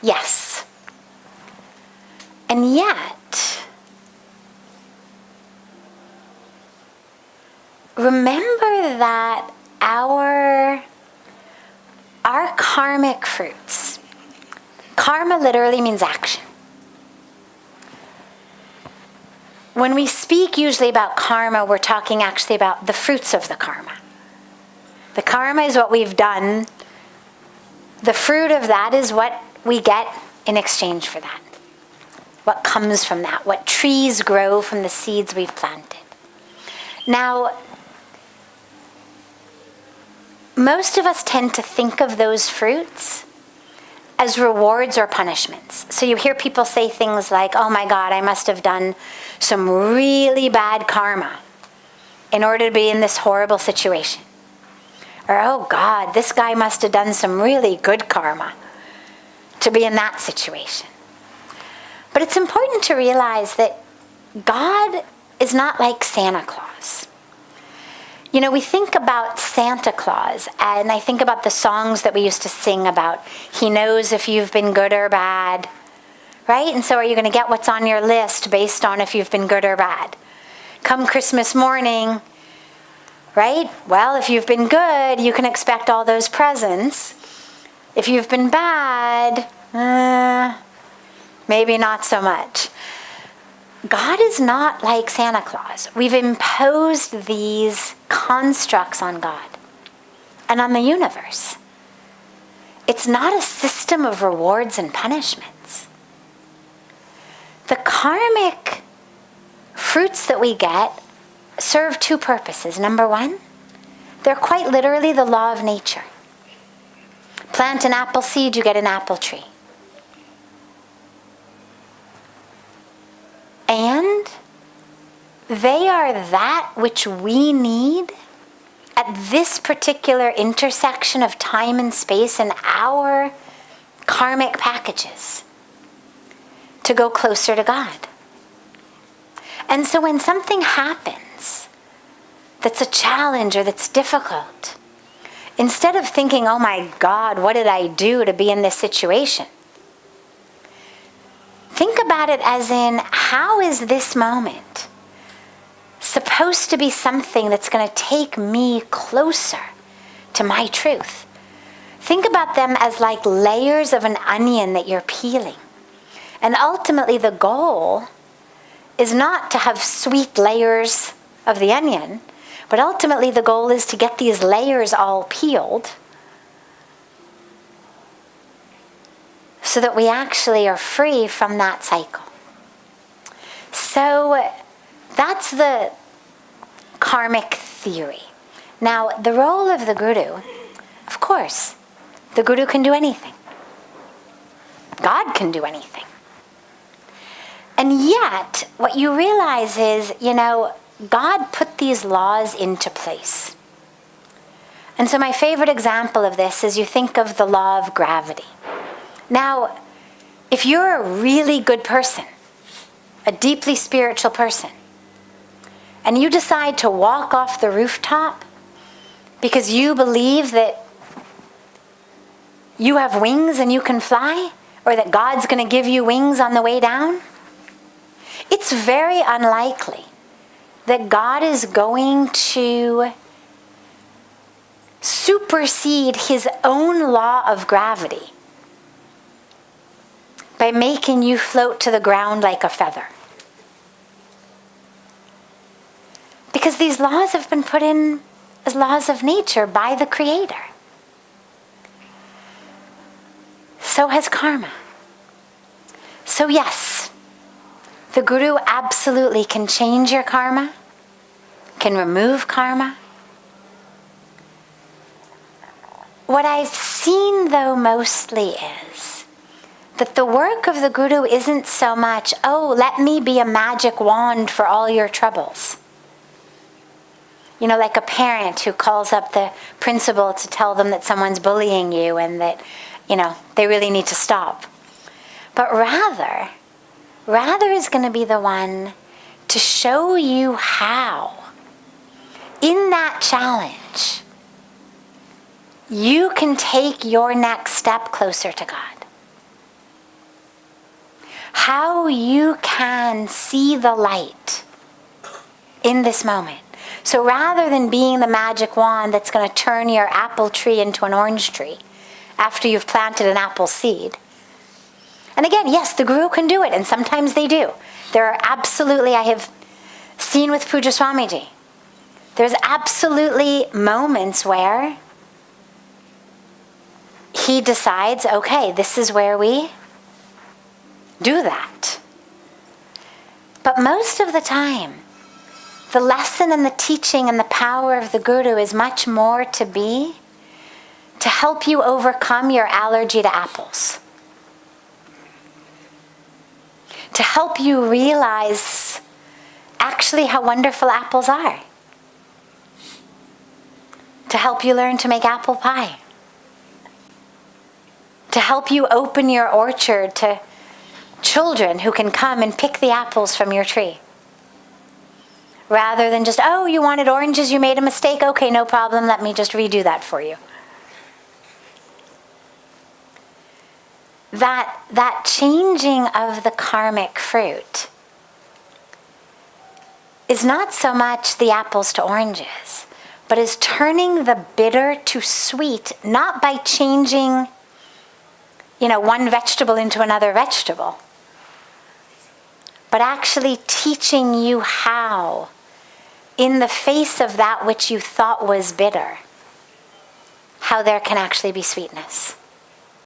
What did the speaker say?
Yes. And yet, remember that our karmic fruits, karma literally means action. When we speak usually about karma, we're talking actually about the fruits of the karma. The karma is what we've done. The fruit of that is what we get in exchange for that. What comes from that, what trees grow from the seeds we've planted. Now, most of us tend to think of those fruits as rewards or punishments. So you hear people say things like, oh my God, I must have done some really bad karma in order to be in this horrible situation. Or, oh God, this guy must have done some really good karma to be in that situation. But it's important to realize that God is not like Santa Claus. You know, we think about Santa Claus, and I think about the songs that we used to sing about, he knows if you've been good or bad, right? And so are you going to get what's on your list based on if you've been good or bad? Come Christmas morning, right? Well, if you've been good, you can expect all those presents. If you've been bad, maybe not so much. God is not like Santa Claus. We've imposed these constructs on God and on the universe. It's not a system of rewards and punishments. The karmic fruits that we get serve two purposes. Number one, they're quite literally the law of nature. Plant an apple seed, you get an apple tree. And they are that which we need at this particular intersection of time and space in our karmic packages to go closer to God. And so when something happens that's a challenge or that's difficult, instead of thinking, oh my God, what did I do to be in this situation? Think about it as in, how is this moment supposed to be something that's going to take me closer to my truth? Think about them as like layers of an onion that you're peeling. And ultimately the goal is not to have sweet layers of the onion, but ultimately the goal is to get these layers all peeled so that we actually are free from that cycle. So that's the karmic theory. Now, the role of the guru, of course, the guru can do anything. God can do anything. And yet, what you realize is, God put these laws into place. And so my favorite example of this is you think of the law of gravity. Now, if you're a really good person, a deeply spiritual person, and you decide to walk off the rooftop because you believe that you have wings and you can fly, or that God's going to give you wings on the way down, it's very unlikely that God is going to supersede his own law of gravity by making you float to the ground like a feather. Because these laws have been put in as laws of nature by the Creator. So has karma. So yes, the guru absolutely can change your karma, can remove karma. What I've seen, though, mostly is that the work of the guru isn't so much, oh, let me be a magic wand for all your troubles. Like a parent who calls up the principal to tell them that someone's bullying you and that, they really need to stop. But rather is going to be the one to show you how, in that challenge, you can take your next step closer to God. how you can see the light in this moment. So rather than being the magic wand that's going to turn your apple tree into an orange tree after you've planted an apple seed. And again, yes, the guru can do it, and sometimes they do. There are absolutely, I have seen with Pujya Swamiji, there's absolutely moments where he decides, okay, this is where we do that. But most of the time, the lesson and the teaching and the power of the guru is much more to help you overcome your allergy to apples. To help you realize actually how wonderful apples are. To help you learn to make apple pie. To help you open your orchard to children who can come and pick the apples from your tree. Rather than just, oh, you wanted oranges, you made a mistake, okay, no problem, let me just redo that for you. That changing of the karmic fruit is not so much the apples to oranges, but is turning the bitter to sweet, not by changing, one vegetable into another vegetable, but actually teaching you how, in the face of that which you thought was bitter, how there can actually be sweetness.